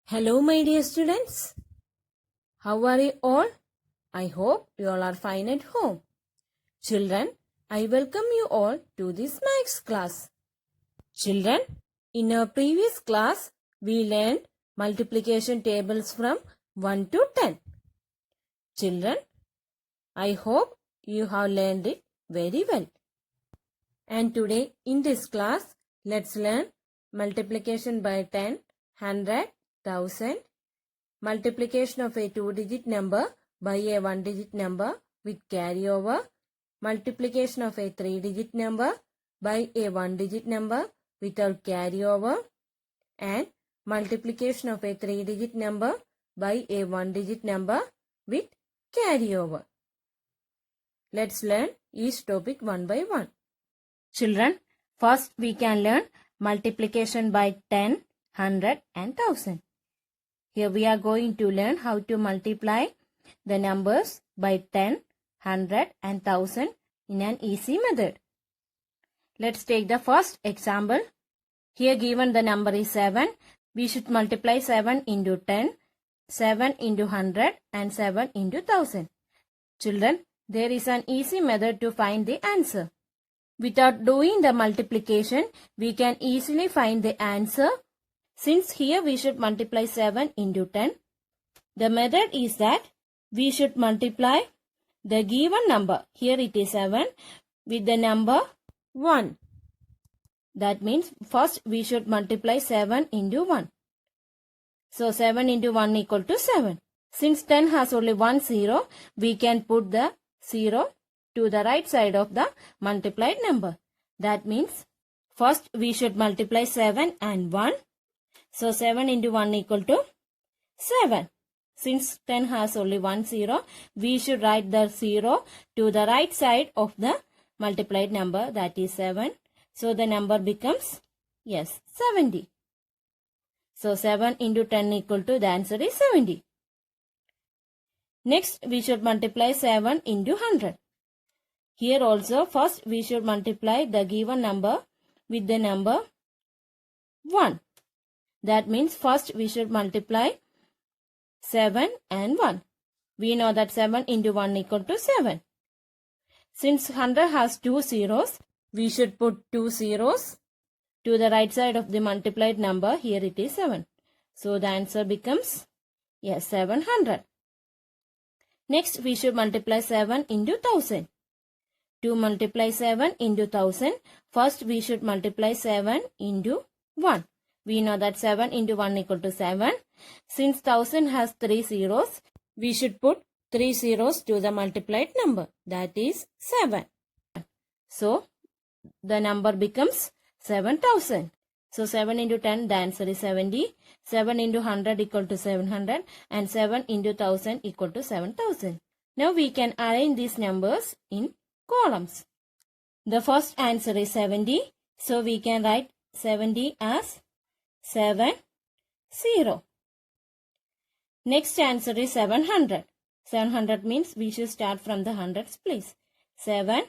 Hello, my dear students. How are you all? I hope you all are fine at home. Children, I welcome you all to this maths class. Children, in our previous class, we learned multiplication tables from 1 to 10. Children, I hope you have learned it very well. And today in this class, let's learn multiplication by 10, 100, 1000, multiplication of a 2-digit number by a 1-digit number with carryover, multiplication of a 3-digit number by a 1-digit number without carryover, and multiplication of a 3-digit number by a 1-digit number with carryover. Let's learn each topic one by one. Children, first we can learn multiplication by 10, 100 and 1000. Here we are going to learn how to multiply the numbers by 10, 100 and 1000 in an easy method. Let's take the first example. Here given the number is 7. We should multiply 7 into 10, 7 into 100 and 7 into 1000. Children, there is an easy method to find the answer. Without doing the multiplication, we can easily find the answer. Since here we should multiply 7 into 10, the method is that we should multiply the given number, here it is 7, with the number 1. That means first we should multiply 7 into 1. So 7 into 1 equal to 7. Since 10 has only one 0, we can put the 0 to the right side of the multiplied number. That means first we should multiply 7 and 1. So 7 into 1 equal to 7. Since 10 has only one 0, we should write the 0 to the right side of the multiplied number, that is 7. So the number becomes, 70. So 7 into 10 equal to, the answer is 70. Next we should multiply 7 into 100. Here also first we should multiply the given number with the number 1. That means first we should multiply 7 and 1. We know that 7 into 1 equal to 7. Since 100 has two zeros, we should put two zeros to the right side of the multiplied number. Here it is 7. So the answer becomes, 700. Next we should multiply 7 into 1000. To multiply 7 into 1000, first we should multiply 7 into 1. We know that 7 into 1 equal to 7. Since 1000 has 3 zeros, we should put 3 zeros to the multiplied number. That is 7. So, the number becomes 7000. So, 7 into 10, the answer is 70. 7 into 100 equal to 700. And 7 into 1000 equal to 7000. Now, we can arrange these numbers in columns. The first answer is 70. So, we can write 70 as 7, 0. Next answer is 700. 700 means we should start from the hundreds place. 7,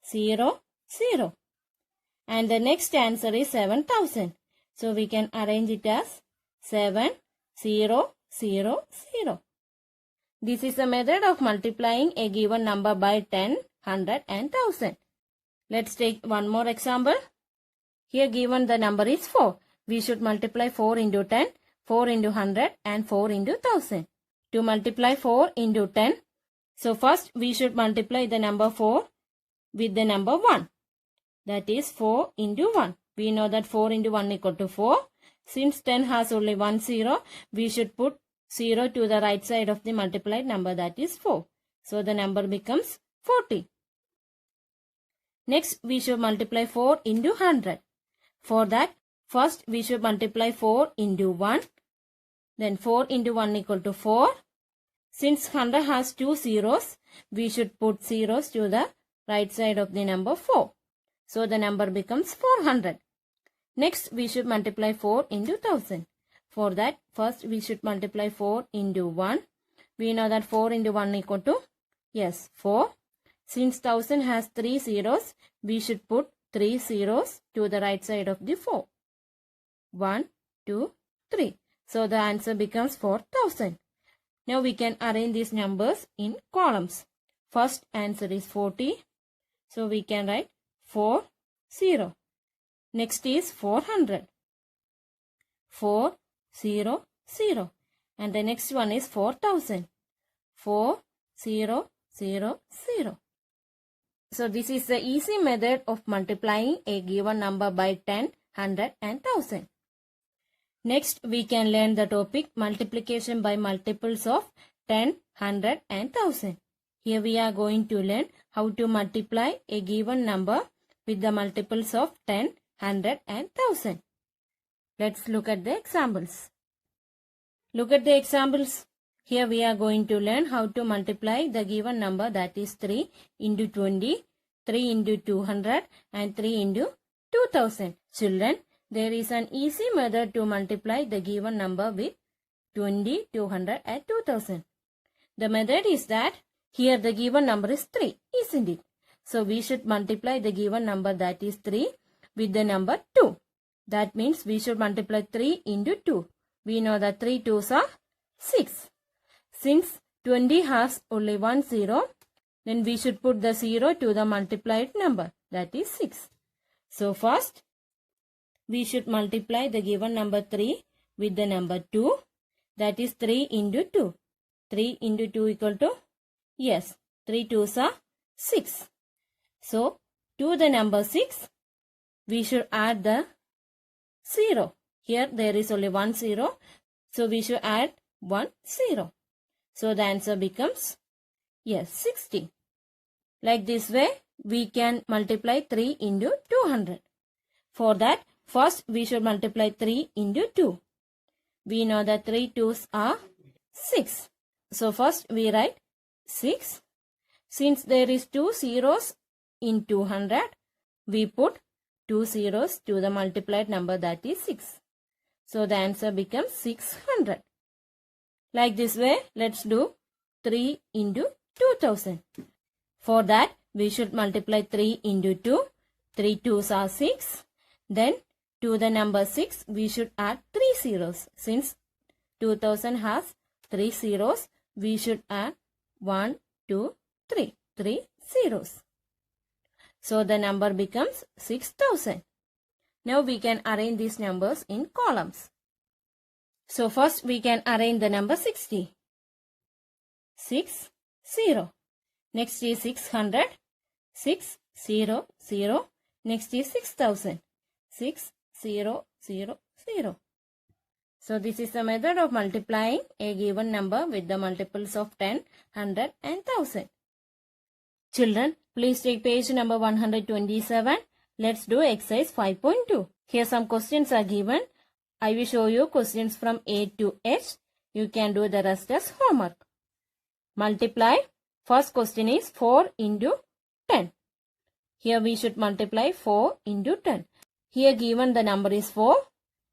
0, 0. And the next answer is 7000. So we can arrange it as 7, 0, 0, 0. This is a method of multiplying a given number by 10, 100 and 1000. Let's take one more example. Here given the number is 4. We should multiply 4 into 10, 4 into 100 and 4 into 1000. To multiply 4 into 10, so first we should multiply the number 4 with the number 1. That is 4 into 1. We know that 4 into 1 equal to 4. Since 10 has only one 0, we should put 0 to the right side of the multiplied number, that is 4. So the number becomes 40. Next we should multiply 4 into 100. For that, first we should multiply 4 into 1. Then 4 into 1 equal to 4. Since 100 has two zeros, we should put zeros to the right side of the number 4. So the number becomes 400. Next we should multiply 4 into 1000. For that, first we should multiply 4 into 1. We know that 4 into 1 equal to, 4. Since 1000 has 3 zeros, we should put 3 zeros to the right side of the 4. 1, 2, 3. So the answer becomes 4000. Now we can arrange these numbers in columns. First answer is 40. So we can write 40. Next is 400. 400. And the next one is 4000. 4000. So this is the easy method of multiplying a given number by 10, 100 and 1000. Next, we can learn the topic multiplication by multiples of 10, 100 and 1000. Here we are going to learn how to multiply a given number with the multiples of 10, 100 and 1000. Let's look at the examples. Look at the examples. Here we are going to learn how to multiply the given number, that is 3 into 20, 3 into 200 and 3 into 2000. Children, there is an easy method to multiply the given number with 20, 200 and 2000. The method is that here the given number is 3, isn't it? So we should multiply the given number, that is 3, with the number 2. That means we should multiply 3 into 2. We know that 3 2s are 6. Since 20 has only one 0, then we should put the 0 to the multiplied number, that is 6. So first, we should multiply the given number 3 with the number 2, that is 3 into 2. 3 into 2 equal to, yes, 3 2s are 6. So, to the number 6, we should add the 0. Here there is only one 0, so we should add 1 0. So the answer becomes, yes, 60. Like this way, we can multiply 3 into 200. For that, first we should multiply 3 into 2. We know that 3 2s are 6. So first we write 6. Since there is 2 zeros in 200, we put 2 zeros to the multiplied number, that is 6. So the answer becomes 600. Like this way, let's do 3 into 2000. For that, we should multiply 3 into 2. 3 2s are 6. Then to the number 6, we should add 3 zeros. Since 2000 has 3 zeros, we should add 1, 2, 3. 3 zeros. So the number becomes 6000. Now we can arrange these numbers in columns. So first we can arrange the number 60. 6, 0. Next is 600. 6, 0, 0. Next is 6000. 6, 0, 0, 0. So this is the method of multiplying a given number with the multiples of 10, 100 and 1000. Children, please take page number 127. Let's do exercise 5.2. Here some questions are given. I will show you questions from A to H. You can do the rest as homework. Multiply. First question is 4 into 10. Here we should multiply 4 into 10. Here given the number is 4.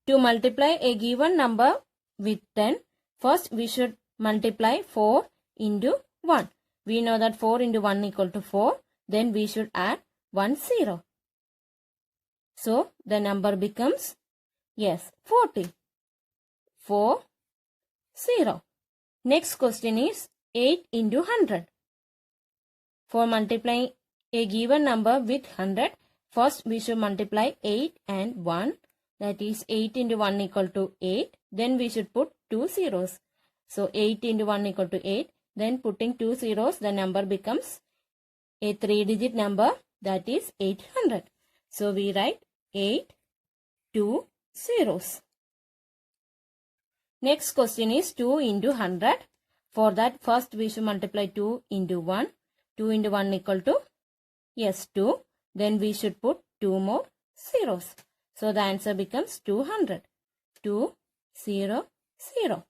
To multiply a given number with 10, first we should multiply 4 into 1. We know that 4 into 1 equal to 4. Then we should add 1 0. So the number becomes, yes, 40. 4 0. Next question is 8 into 100. For multiplying a given number with 100, first we should multiply 8 and 1. That is 8 into 1 equal to 8. Then we should put 2 zeros. So 8 into 1 equal to 8. Then putting 2 zeros, the number becomes a 3-digit number, that is 800. So we write 8, 2 zeros. Next question is 2 into 100. For that, first we should multiply 2 into 1. 2 into 1 equal to, yes, 2. Then we should put 2 more zeros. So the answer becomes 200. 2, 0, 0.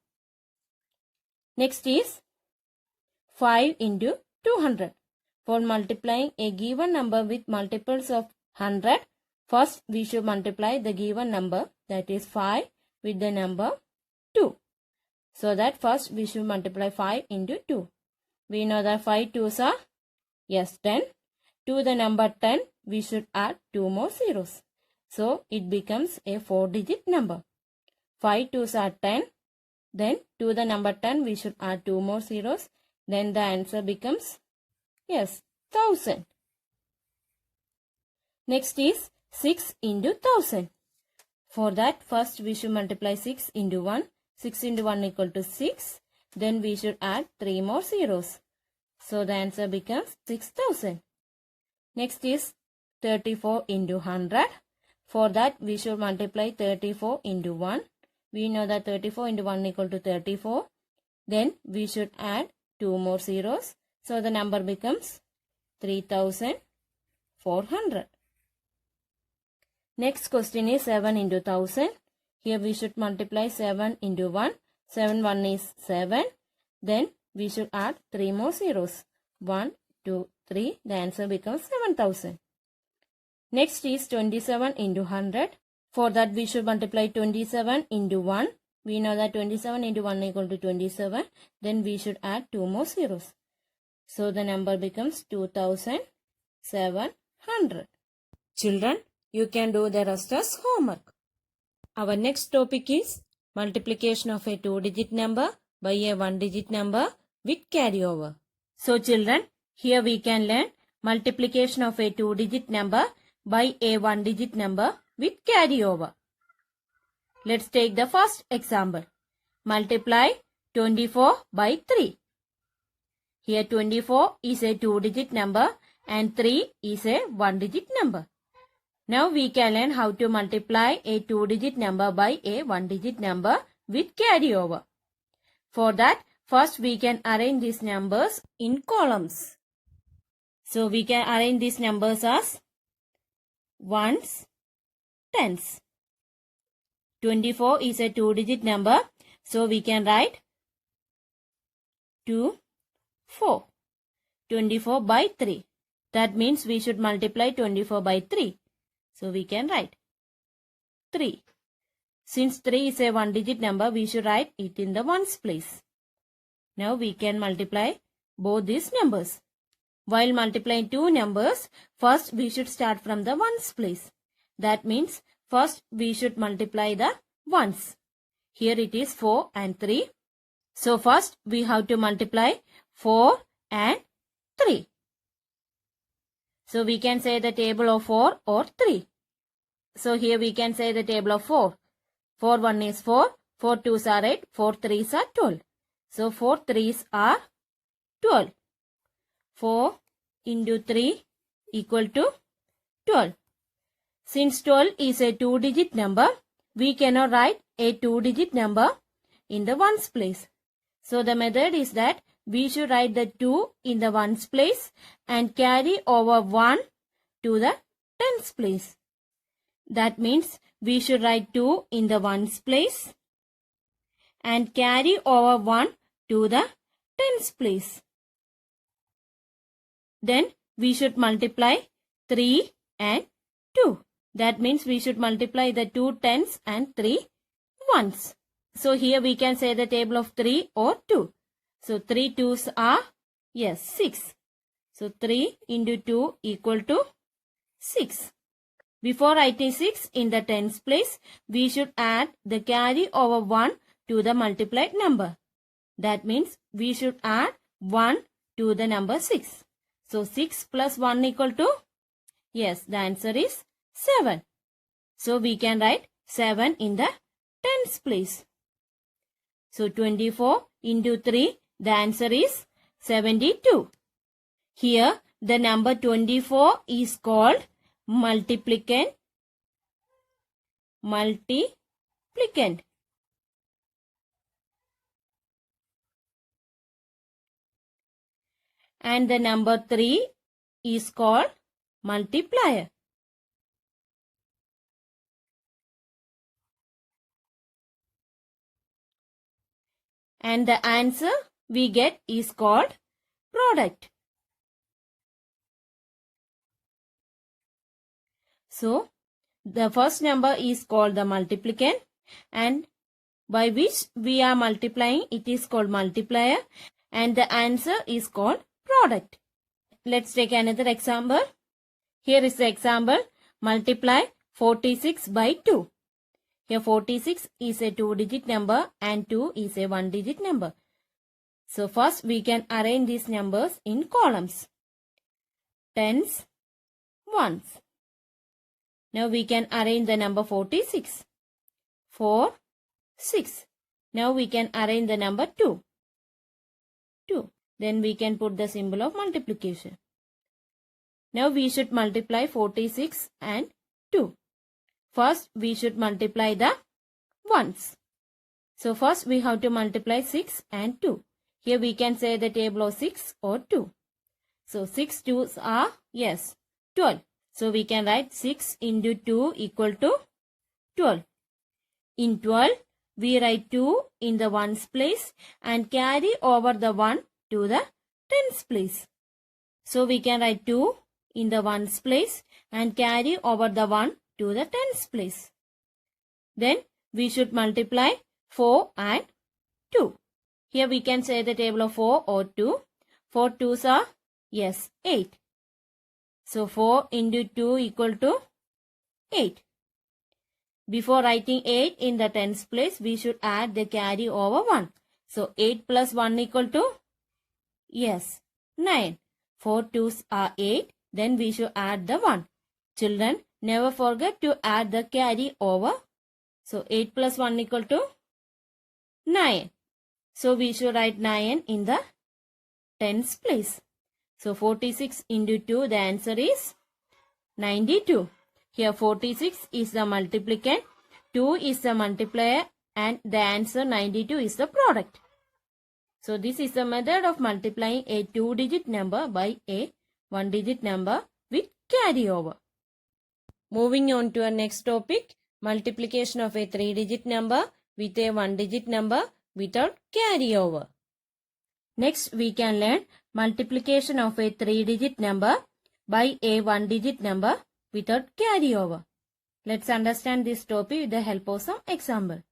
Next is 5 into 200. For multiplying a given number with multiples of 100, first we should multiply the given number, that is 5, with the number 2. So that first we should multiply 5 into 2. We know that 5 2s are, yes, 10. To the number 10, we should add 2 more zeros. So it becomes a 4-digit number. 5 2s are 10. Then to the number 10 we should add 2 more zeros. Then the answer becomes, yes, 1000. Next is 6 into 1000. For that, first we should multiply 6 into 1. 6 into 1 equal to 6. Then we should add 3 more zeros. So the answer becomes 6000. Next is 34 into 100. For that, we should multiply 34 into 1. We know that 34 into 1 equal to 34. Then we should add 2 more zeros. So the number becomes 3400. Next question is 7 into 1000. Here we should multiply 7 into 1. 7 1 is 7. Then we should add 3 more zeros. 1, 2, 3. The answer becomes 7000. Next is 27 into 100. For that we should multiply 27 into 1. We know that 27 into 1 equal to 27. Then we should add 2 more zeros. So the number becomes 2700. Children, you can do the rest as homework. Our next topic is multiplication of a 2-digit number by a 1-digit number with carryover. So children, here we can learn multiplication of a 2-digit number by a 1-digit number with carryover. Let's take the first example. Multiply 24 by 3. Here 24 is a 2-digit number and 3 is a 1-digit number. Now we can learn how to multiply a 2-digit number by a 1-digit number with carryover. For that, first we can arrange these numbers in columns. So we can arrange these numbers as ones, tens. 24 is a 2-digit number. So we can write 2, 4. 24 by 3. That means we should multiply 24 by 3. So we can write 3. Since 3 is a 1-digit number, we should write it in the ones place. Now we can multiply both these numbers. While multiplying two numbers, first we should start from the ones place. That means first we should multiply the ones. Here it is 4 and 3. So first we have to multiply 4 and 3. So we can say the table of 4 or 3. So here we can say the table of 4. 4 1 is 4, 4 2s are 8, 4 3s are 12. So 4 3s are 12. 4 into 3 equal to 12. Since 12 is a 2-digit number, we cannot write a 2-digit number in the ones place. So the method is that we should write the 2 in the ones place and carry over 1 to the tens place. That means we should write 2 in the ones place and carry over 1 to the tens place. Then we should multiply 3 and 2. That means we should multiply the 2 tens and 3 ones. So here we can say the table of 3 or 2. So 3 2s are, yes, 6. So 3 into 2 equal to 6. Before writing 6 in the tens place, we should add the carry over 1 to the multiplied number. That means we should add 1 to the number 6. So 6 plus 1 equal to, yes, the answer is 7. So we can write 7 in the tens place. So 24 into 3, the answer is 72. Here the number 24 is called multiplicand. Multiplicand. And the number 3 is called multiplier. And the answer we get is called product. So, the first number is called the multiplicand, and by which we are multiplying, it is called multiplier, and the answer is called product. Let's take another example. Here is the example. Multiply 46 by 2. Here 46 is a 2-digit number and 2 is a 1-digit number. So first we can arrange these numbers in columns. Tens, ones. Now we can arrange the number 46. 4, 6. Now we can arrange the number 2. 2. Then we can put the symbol of multiplication. Now we should multiply 46 and 2. First we should multiply the ones. So first we have to multiply 6 and 2. Here we can say the table of 6 or 2. So 6 2s are, 12. So we can write 6 into 2 equal to 12. In 12, we write 2 in the ones place and carry over the 1 to the tens place. So we can write 2 in the ones place and carry over the 1 to the tens place. Then we should multiply 4 and 2. Here we can say the table of 4 or 2. 4 2s are, 8. So 4 into 2 equal to 8. Before writing 8 in the tens place, we should add the carry over 1. So 8 plus 1 equal to, 9. 4 2s are 8. Then we should add the 1. Children, never forget to add the carry over. So 8 plus 1 equal to 9. So we should write 9 in the tens place. So 46 into 2, the answer is 92. Here 46 is the multiplicand, 2 is the multiplier, and the answer 92 is the product. So this is the method of multiplying a 2-digit number by a 1-digit number with carryover. Moving on to our next topic, multiplication of a 3-digit number with a 1-digit number without carryover. Next, we can learn multiplication of a 3-digit number by a 1-digit number without carryover. Let's understand this topic with the help of some example.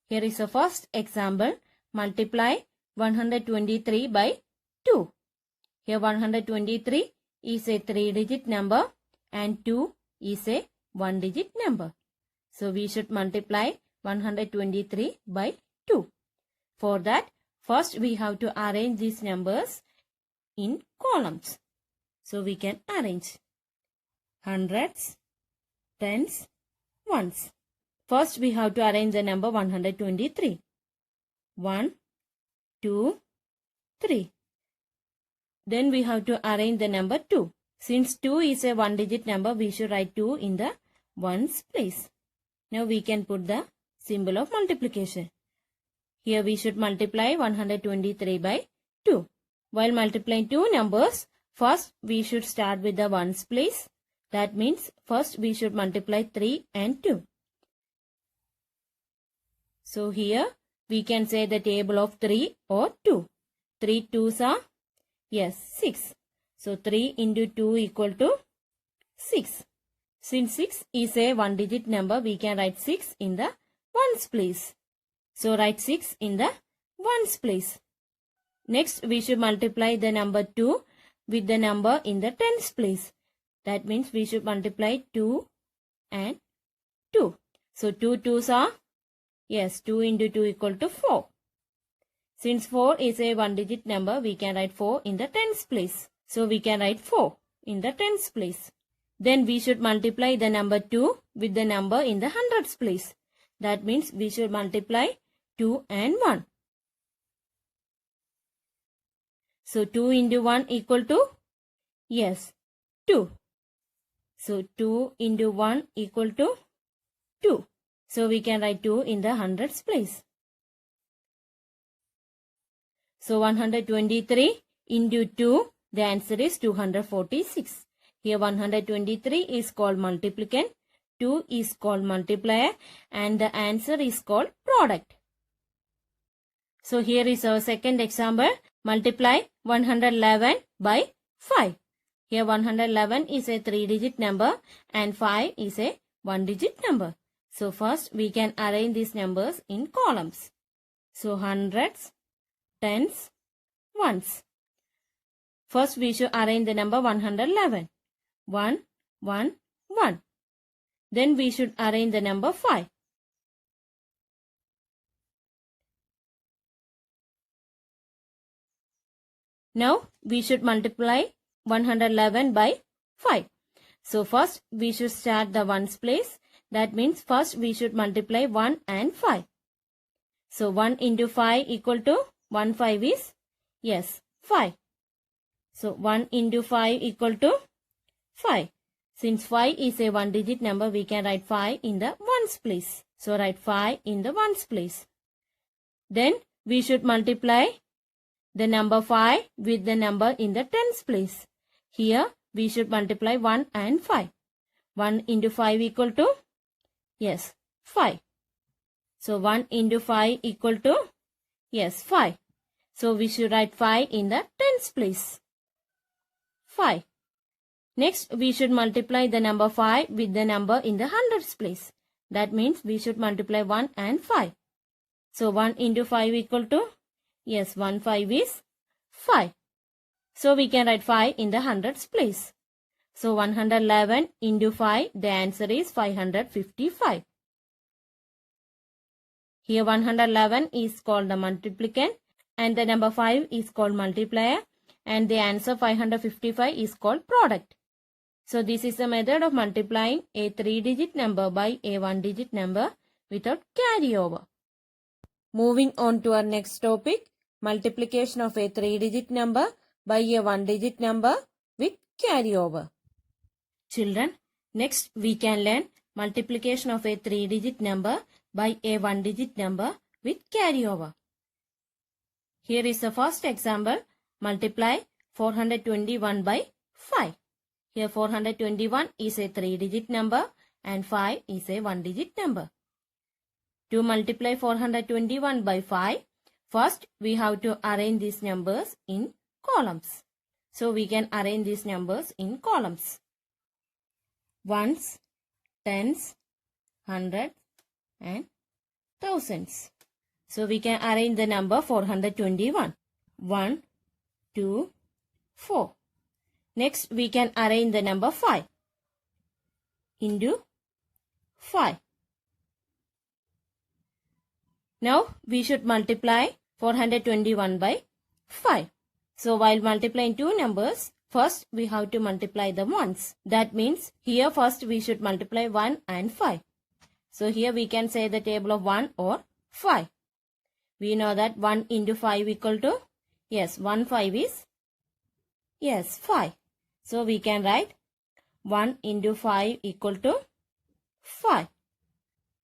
Here is the first example. Multiply 123 by 2. Here 123 is a 3-digit number and 2 is a 1-digit number. So we should multiply 123 by 2. For that, first we have to arrange these numbers in columns. So we can arrange hundreds, tens, ones. First we have to arrange the number 123. 1, 2, 3. Then we have to arrange the number 2. Since 2 is a 1-digit number, we should write 2 in the ones place. Now we can put the symbol of multiplication. Here we should multiply 123 by 2. While multiplying two numbers, first we should start with the ones place. That means first we should multiply 3 and 2. So here we can say the table of 3 or 2. 3 2s are, 6. So 3 into 2 equal to 6. Since 6 is a 1-digit number, we can write 6 in the ones place. So write 6 in the ones place. Next, we should multiply the number 2 with the number in the tens place. That means we should multiply 2 and 2. So 2 2s are, 2 into 2 equal to 4. Since 4 is a 1-digit number, we can write 4 in the tens place. So we can write 4 in the tens place. Then we should multiply the number 2 with the number in the hundreds place. That means we should multiply 2 and 1. So 2 into 1 equal to, 2. So 2 into 1 equal to 2. So we can write 2 in the hundreds place. So 123 into 2, the answer is 246. Here 123 is called multiplicand, 2 is called multiplier, and the answer is called product. So here is our second example. Multiply 111 by 5. Here 111 is a 3-digit number and 5 is a 1-digit number. So first we can arrange these numbers in columns. So hundreds, tens, ones. First we should arrange the number 111. 1, 1, 1. Then we should arrange the number 5. Now we should multiply 111 by 5. So first we should start the ones place. That means first we should multiply 1 and 5. So 1 into 5 equal to 1 5 is, yes, 5. So 1 into 5 equal to 5. Since 5 is a one digit number, we can write 5 in the ones place. So write 5 in the ones place. Then we should multiply the number 5 with the number in the tens place. Here we should multiply 1 and 5. 1 into 5 equal to, yes, 5. So 1 into 5 equal to, yes, 5. So we should write 5 in the tens place. 5. Next we should multiply the number 5 with the number in the hundreds place. That means we should multiply 1 and 5. So 1 into 5 equal to, yes, 1 5 is 5. So we can write 5 in the hundreds place. So 111 into 5, the answer is 555. Here 111 is called the multiplicand and the number 5 is called multiplier and the answer 555 is called product. So this is the method of multiplying a 3-digit number by a 1-digit number without carryover. Moving on to our next topic, multiplication of a 3-digit number by a 1-digit number with carryover. Children, next we can learn multiplication of a 3-digit number by a 1-digit number with carryover. Here is the first example, multiply 421 by 5. Here 421 is a 3-digit number and 5 is a 1-digit number. To multiply 421 by 5, first we have to arrange these numbers in columns. So we can arrange these numbers in columns. Ones, tens, hundreds and thousands. So we can arrange the number 421. 1, 2, 4. Next we can arrange the number 5 into 5. Now we should multiply 421 by 5. So while multiplying two numbers, first we have to multiply the ones. That means here first we should multiply 1 and 5. So here we can say the table of 1 or 5. We know that 1 into 5 equal to, yes, 1 5 is, yes, 5. So we can write 1 into 5 equal to 5.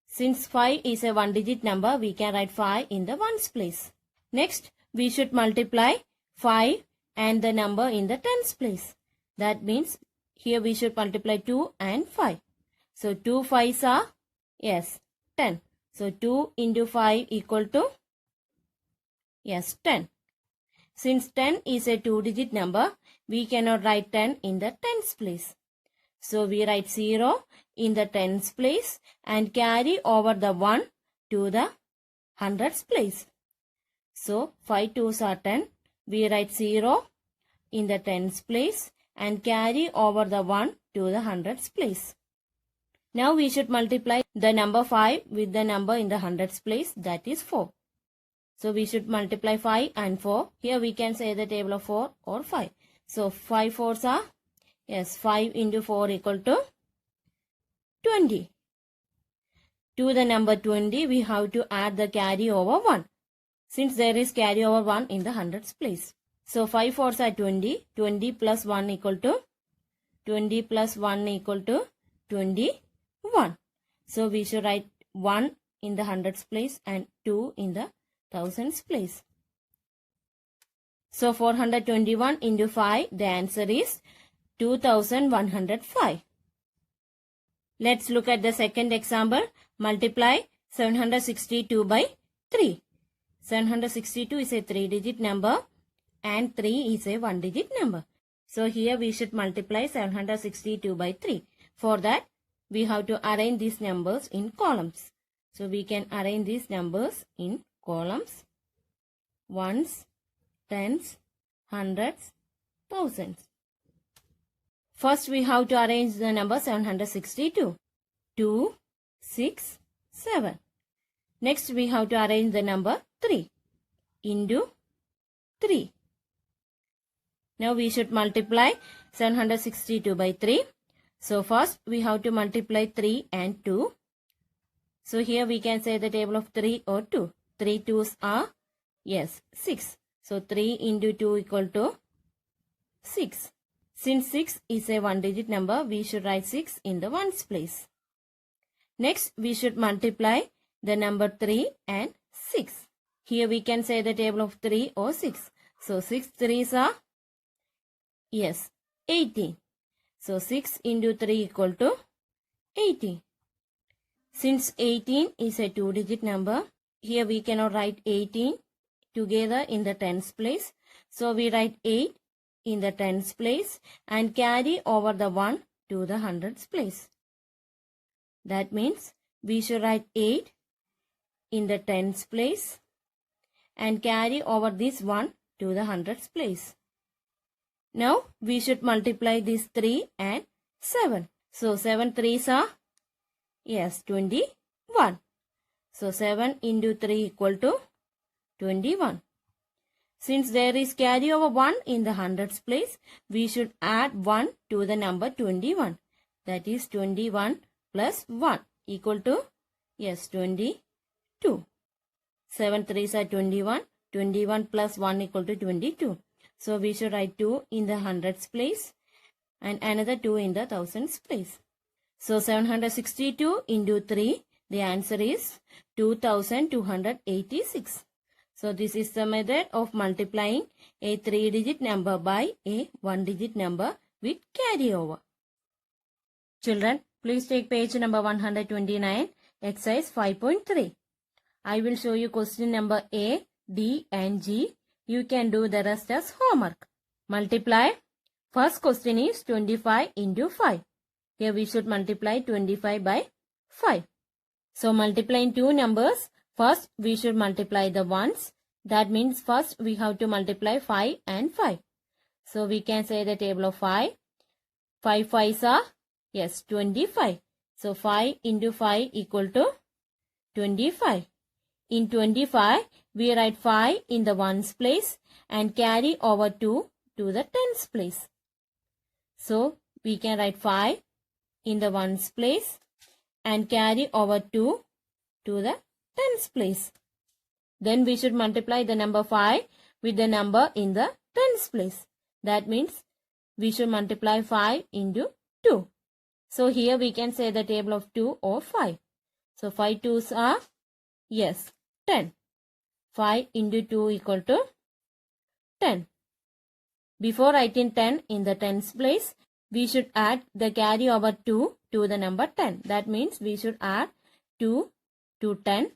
Since 5 is a 1-digit number, we can write 5 in the ones place. Next, we should multiply 5 and the number in the tens place. That means here we should multiply 2 and 5. So 2 5s are, yes, 10. So 2 into 5 equal to, yes, 10. Since 10 is a 2-digit number, we cannot write 10 in the tens place. So we write 0 in the tens place and carry over the 1 to the hundreds place. So 5 2s are 10. We write 0 in the tens place and carry over the 1 to the hundreds place. Now we should multiply the number 5 with the number in the hundreds place, that is 4. So we should multiply 5 and 4. Here we can say the table of 4 or 5. So 5 4s are, yes, 5 into 4 equal to 20. To the number 20, we have to add the carry over 1. Since there is carry over 1 in the hundreds place. So 5 4s are 20. 20 plus 1 equal to, 20 plus 1 equal to 21. So we should write 1 in the hundreds place and 2 in the thousands place. So 421 into 5, the answer is 2105. Let's look at the second example. Multiply 762 by 3. 762 is a 3-digit number and 3 is a 1-digit number. So here we should multiply 762 by 3. For that, we have to arrange these numbers in columns. So we can arrange these numbers in columns. Ones, tens, hundreds, thousands. First we have to arrange the number 762. 2, 6, 7. Next we have to arrange the number 3 into 3. Now we should multiply 762 by 3. So first we have to multiply 3 and 2. So here we can say the table of 3 or 2. 3 2s are, yes, 6. So 3 into 2 equal to 6. Since 6 is a one-digit number, we should write 6 in the ones place. Next, we should multiply the number 3 and 6. Here we can say the table of 3 or 6. So 6 3s are, yes, 18. So 6 into 3 equal to 18. Since 18 is a two-digit number, here we cannot write 18 together in the tens place. So we write 8 in the tens place and carry over the 1 to the hundreds place. That means we should write 8 in the tens place and carry over this 1 to the hundreds place. Now we should multiply these 3 and 7. So 7 3s are, yes, 21. So 7 into 3 equal to 21. Since there is carry over 1 in the hundreds place, we should add 1 to the number 21. That is 21 plus 1 equal to, yes, 22. 7 3s are 21. 21 plus 1 equal to 22. So we should write 2 in the hundreds place and another 2 in the thousands place. So 762 into 3, the answer is 2286. So this is the method of multiplying a 3-digit number by a 1-digit number with carryover. Children, please take page number 129, exercise 5.3. I will show you question number A, D and G. You can do the rest as homework. Multiply. First question is 25 into 5. Here we should multiply 25 by 5. So multiplying two numbers, first we should multiply the ones. That means first we have to multiply 5 and 5. So we can say the table of 5. 5 5s are, yes, 25. So 5 into 5 equal to 25. In 25, we write 5 in the ones place and carry over 2 to the tens place. So we can write 5 in the ones place and carry over 2 to the tens place. Then we should multiply the number 5 with the number in the tens place. That means we should multiply 5 into 2. So here we can say the table of 2 or 5. So 5 2s are, yes, 10. 5 into 2 equal to 10. Before writing 10 in the tens place, we should add the carry over 2 to the number 10. That means we should add 2 to 10.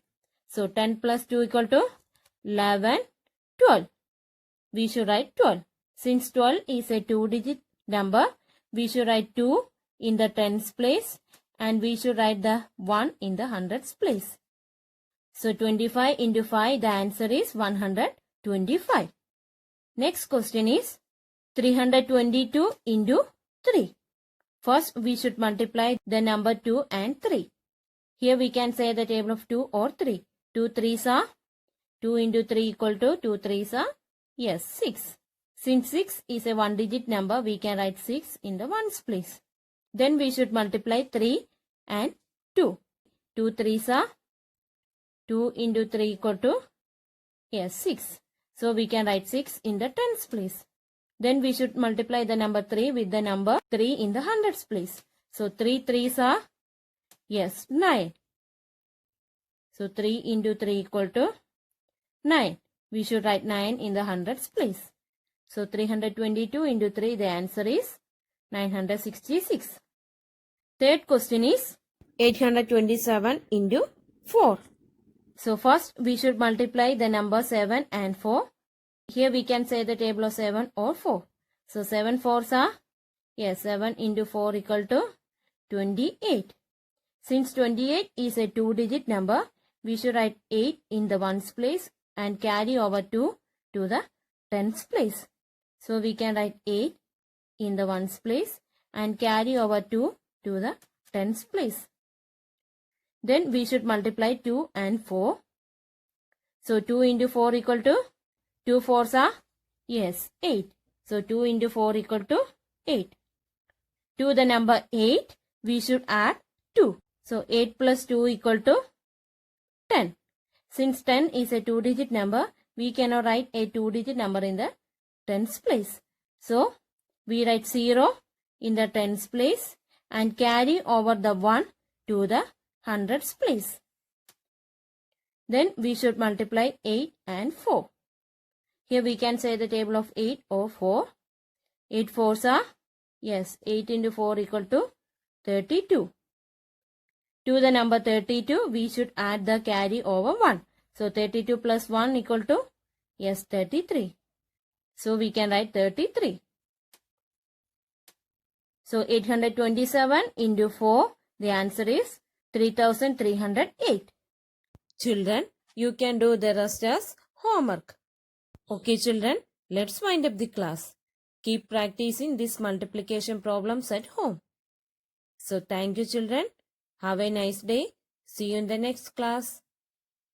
So 10 plus 2 equal to 11, 12. We should write 12. Since 12 is a two-digit number, we should write 2 in the tens place and we should write the 1 in the hundreds place. So 25 into 5, the answer is 125. Next question is 322 into 3. First, we should multiply the number 2 and 3. Here we can say the table of 2 or 3. 2 3s are, 2 into 3 equal to 2 3s are, yes, 6. Since 6 is a one-digit number, we can write 6 in the ones place. Then we should multiply 3 and 2. 2 3s are, 2 into 3 equal to, yes, 6. So we can write 6 in the tens place. Then we should multiply the number 3 with the number 3 in the hundreds place. So 3 3s are, yes, 9. So 3 into 3 equal to 9. We should write 9 in the hundreds place. So 322 into 3, the answer is 966. Third question is 827 into 4. So first we should multiply the number 7 and 4. Here we can say the table of 7 or 4. So 7 4s are, yes, 7 into 4 equal to 28. Since 28 is a two-digit number, we should write 8 in the ones place and carry over 2 to the tens place. So we can write 8 in the ones place and carry over 2 to the tens place. Then we should multiply 2 and 4. So 2 into 4 equal to, 2 4s are, yes, 8. So 2 into 4 equal to 8. To the number 8, we should add 2. So 8 plus 2 equal to 10. Since 10 is a 2-digit number, we cannot write a 2-digit number in the tens place. So we write 0 in the tens place and carry over the 1 to the hundreds place. Then we should multiply 8 and 4. Here we can say the table of 8 or 4. 8 fours are, yes, 8 into 4 equal to 32. To the number 32, we should add the carry over 1. So 32 plus 1 equal to, yes, 33. So we can write 33. So 827 into 4, the answer is 3308. Children, you can do the rest as homework. Okay children, let's wind up the class. Keep practicing these multiplication problems at home. So thank you children. Have a nice day. See you in the next class.